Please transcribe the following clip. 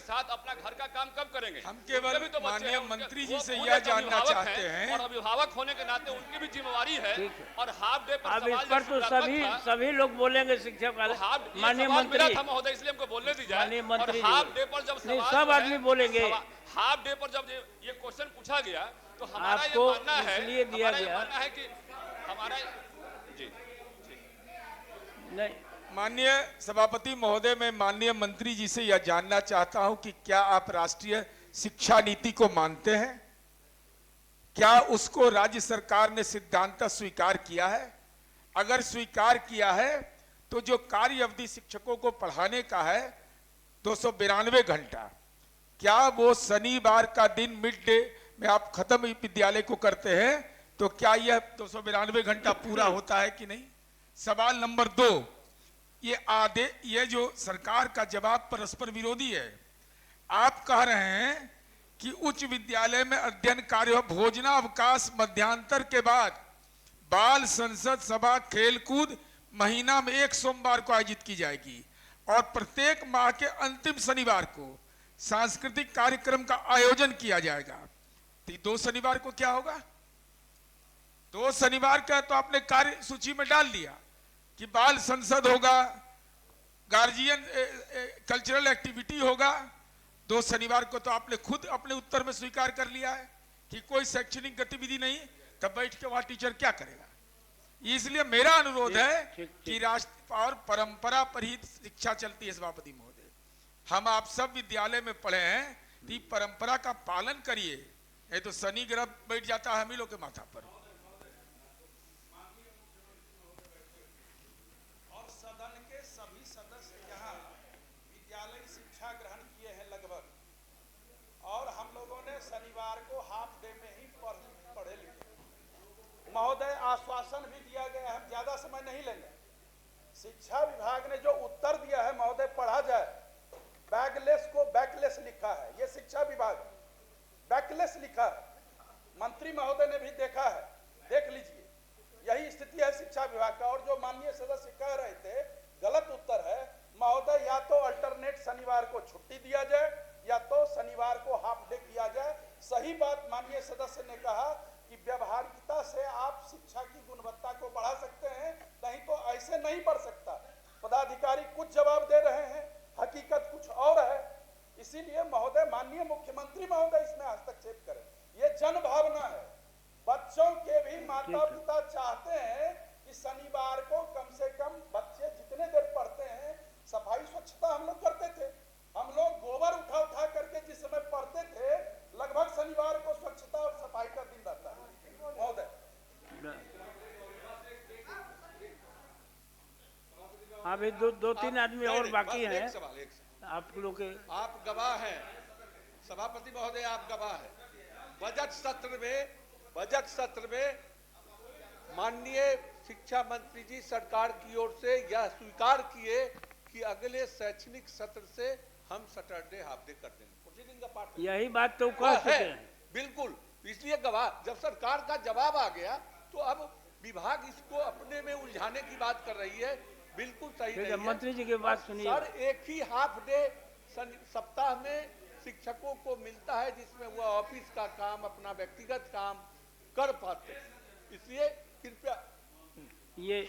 साथ अपना घर का काम कब करेंगे? हम केवल तो माननीय मंत्री जी से यह जानना चाहते हैं, और अभिभावक होने के नाते उनकी भी जिम्मेवारी है। और हाफ डे पर अब इस सवाल पर तो सभी लोग बोलेंगे, शिक्षक वाले, माननीय मंत्री था महोदय, इसलिए हमको बोलने दीजिए। माननीय मंत्री हाफ डे पर जब नहीं, सब आदमी बोलेंगे। हाफ डे पर जब ये क्वेश्चन पूछा गया तो हमारा ये आपको मानना है, इसलिए दिया गया मानना है कि हमारा जी नहीं। माननीय सभापति महोदय, मैं माननीय मंत्री जी से यह जानना चाहता हूं कि क्या आप राष्ट्रीय शिक्षा नीति को मानते हैं? क्या उसको राज्य सरकार ने सिद्धांत स्वीकार किया है? अगर स्वीकार किया है तो जो कार्य अवधि शिक्षकों को पढ़ाने का है 292 घंटा, क्या वो शनिवार का दिन मिड डे में आप खत्म विद्यालय को करते हैं तो क्या यह 292 घंटा पूरा होता है कि नहीं? सवाल नंबर 2, ये जो सरकार का जवाब परस्पर विरोधी है। आप कह रहे हैं कि उच्च विद्यालय में अध्ययन कार्य, भोजनावकाश, मध्यांतर के बाद बाल संसद सभा, खेलकूद महीना में 1 सोमवार को आयोजित की जाएगी और प्रत्येक माह के अंतिम शनिवार को सांस्कृतिक कार्यक्रम का आयोजन किया जाएगा। तो 2 शनिवार को क्या होगा? 2 शनिवार का तो आपने कार्य सूची में डाल दिया कि बाल संसद होगा, गार्जियन कल्चरल एक्टिविटी होगा। 2 शनिवार को तो आपने खुद अपने उत्तर में स्वीकार कर लिया है कि कोई शैक्षणिक गतिविधि नहीं, तब बैठ के वहां टीचर क्या करेगा? इसलिए मेरा अनुरोध है कि राष्ट्र और परंपरा पर ही शिक्षा चलती है। सभापति महोदय, हम आप सब विद्यालय में पढ़े हैं, तो परंपरा का पालन करिए, ये तो शनि ग्रह बैठ जाता है हम ही लोग के माथा पर। और सदन के सभी सदस्य यहाँ विद्यालय शिक्षा ग्रहण किए हैं लगभग, और हम लोगों ने शनिवार को हाफ डे में ही पढ़े लिखे। महोदय, आश्वासन भी दिया गया है, हम ज्यादा समय नहीं लेंगे। शिक्षा विभाग ने जो उत्तर दिया है महोदय, पढ़ा जाए। बैगलेस को बैकलेस लिखा है, ये शिक्षा विभाग बैकलेस लिखा है। मंत्री महोदय ने भी देखा है, देख लीजिए, यही स्थिति है शिक्षा विभाग का। और जो माननीय सदस्य कह रहे थे गलत उत्तर है महोदय, या तो अल्टरनेट शनिवार को छुट्टी दिया जाए या तो शनिवार को हाफ डे किया जाए। सही बात माननीय सदस्य ने कहा कि व्यवहारिकता से आप शिक्षा की गुणवत्ता को बढ़ा सकते हैं, नहीं तो ऐसे नहीं बढ़ सकता। पदाधिकारी कुछ जवाब दे रहे हैं, हकीकत कुछ और है। इसीलिए महोदय, माननीय मुख्यमंत्री महोदय इसमें हस्तक्षेप करें। ये जन भावना है, बच्चों के भी माता पिता चाहते हैं कि शनिवार को कम से कम बच्चे जितने देर पढ़ते हैं, सफाई स्वच्छता हम लोग करते थे, हम लोग गोबर उठा उठा करके जिस समय पढ़ते थे, लगभग शनिवार को स्वच्छता और सफाई का दिन रहता है महोदय। अभी दो तीन आदमी और बाकी हैं। आप लोग के, आप गवाह हैं सभापति महोदय, आप गवाह हैं। बजट सत्र में माननीय शिक्षा मंत्री जी सरकार की ओर से यह स्वीकार किए कि अगले शैक्षणिक सत्र से हम सैटरडे हाफ डे कर देंगे। प्रोसीडिंग का पार्ट यही बात तो कह चुके हैं। बिल्कुल, इसलिए गवाह, जब सरकार का जवाब आ गया तो अब विभाग इसको अपने में उलझाने की बात कर रही है, बिल्कुल सही नहीं है। मंत्री जी की बात सुनिए सर, एक ही हाफ डे सप्ताह में शिक्षकों को मिलता है जिसमें वह ऑफिस का काम, अपना व्यक्तिगत काम कर पाते, इसलिए कृपया ये